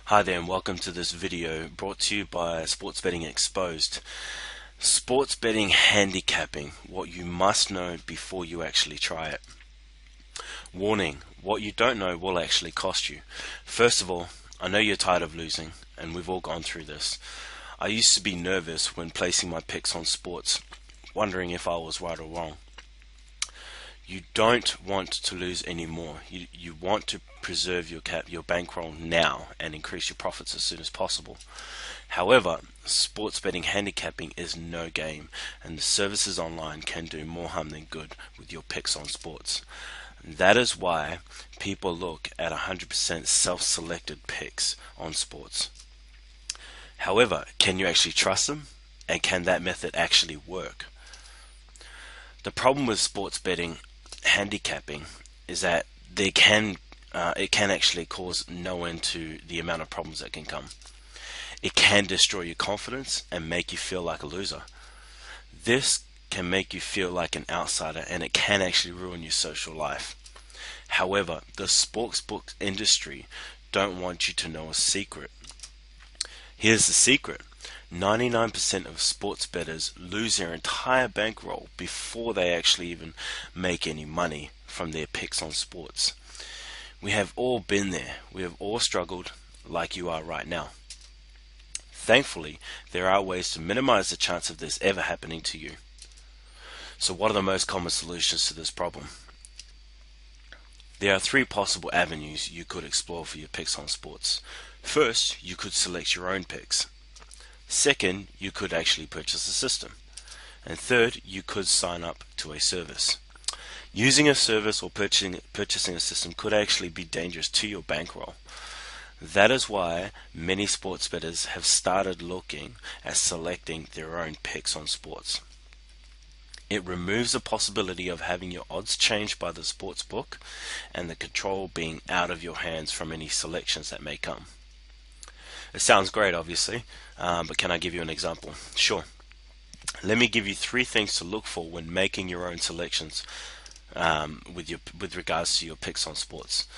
Hi there and welcome to this video brought to you by Sports Betting Exposed. Sports betting handicapping, what you must know before you actually try it. Warning, what you don't know will actually cost you. First of all, I know you're tired of losing, and we've all gone through this. I used to be nervous when placing my picks on sports, wondering if I was right or wrong. You don't want to lose anymore. You want to preserve your bankroll now and increase your profits as soon as possible. However, sports betting handicapping is no game, and the services online can do more harm than good with your picks on sports. That is why people look at 100% self-selected picks on sports. However, can you actually trust them? And can that method actually work? The problem with sports betting handicapping is that it can actually cause no end to the amount of problems that can come. It can destroy your confidence and make you feel like a loser. This can make you feel like an outsider, and it can actually ruin your social life. However, the sportsbook industry don't want you to know a secret. Here's the secret. 99% of sports bettors lose their entire bankroll before they actually even make any money from their picks on sports. We have all been there. We have all struggled like you are right now. Thankfully, there are ways to minimize the chance of this ever happening to you. So what are the most common solutions to this problem? There are three possible avenues you could explore for your picks on sports. First, you could select your own picks. Second, you could actually purchase a system. And third, you could sign up to a service. Using a service or purchasing a system could actually be dangerous to your bankroll. That is why many sports bettors have started looking at selecting their own picks on sports. It removes the possibility of having your odds changed by the sports book and the control being out of your hands from any selections that may come. It sounds great, obviously, but can I give you an example? Sure. Let me give you three things to look for when making your own selections with regards to your picks on sports.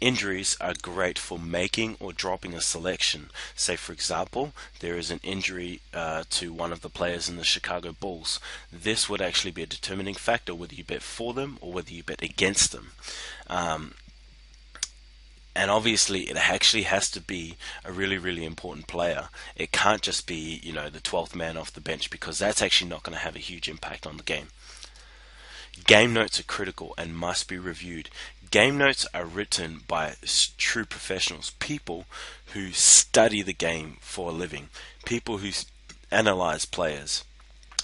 Injuries are great for making or dropping a selection. Say, for example, there is an injury to one of the players in the Chicago Bulls. This would actually be a determining factor whether you bet for them or whether you bet against them. And obviously, it actually has to be a really, really important player. It can't just be, the 12th man off the bench, because that's actually not going to have a huge impact on the game. Game notes are critical and must be reviewed. Game notes are written by true professionals, people who study the game for a living, people who analyze players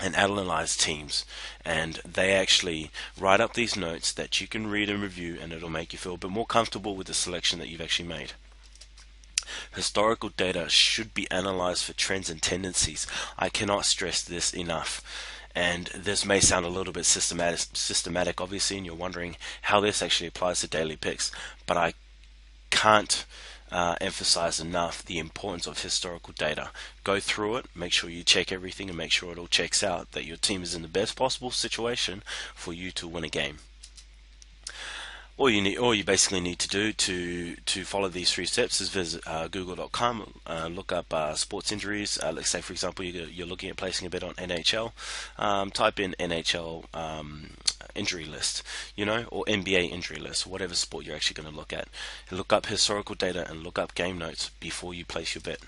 and analyze teams, and they actually write up these notes that you can read and review, and it'll make you feel a bit more comfortable with the selection that you've actually made. Historical data should be analyzed for trends and tendencies. I cannot stress this enough. And this may sound a little bit systematic obviously, and you're wondering how this actually applies to daily picks, but I can't emphasize enough the importance of historical data. Go through it, make sure you check everything, and make sure it all checks out, that your team is in the best possible situation for you to win a game. All you basically need to do to follow these three steps is visit google.com, look up sports injuries. Let's say, for example, you're looking at placing a bet on NHL. Type in NHL injury list, or NBA injury list, whatever sport you're actually going to look at. Look up historical data and look up game notes before you place your bet.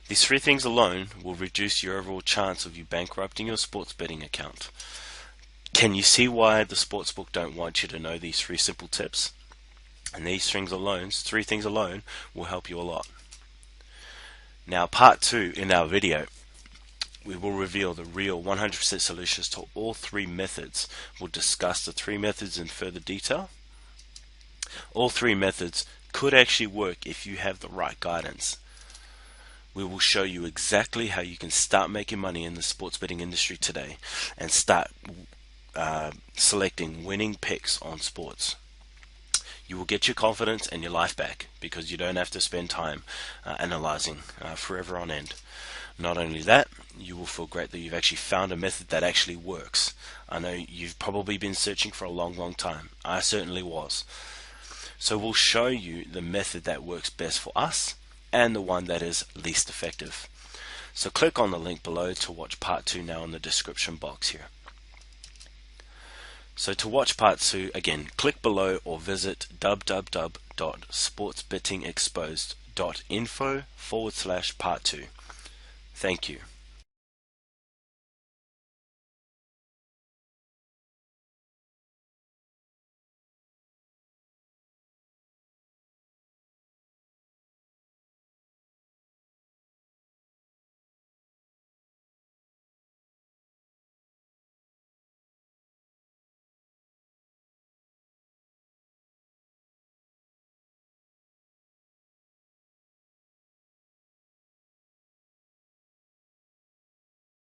These three things alone will reduce your overall chance of you bankrupting your sports betting account. Can you see why the sportsbook don't want you to know these three simple tips? And these three things alone will help you a lot. Now, part 2 in our video, we will reveal the real 100% solutions to all three methods. We'll discuss the three methods in further detail. All three methods could actually work if you have the right guidance. We will show you exactly how you can start making money in the sports betting industry today and start selecting winning picks on sports. You will get your confidence and your life back because you don't have to spend time analyzing forever on end. Not only that, you will feel great that you've actually found a method that actually works. I know you've probably been searching for a long time. I certainly was. So we'll show you the method that works best for us and the one that is least effective. So click on the link below to watch part 2 now in the description box here. So to watch part 2, again, click below or visit www.sportsbettingexposed.info/part 2. Thank you.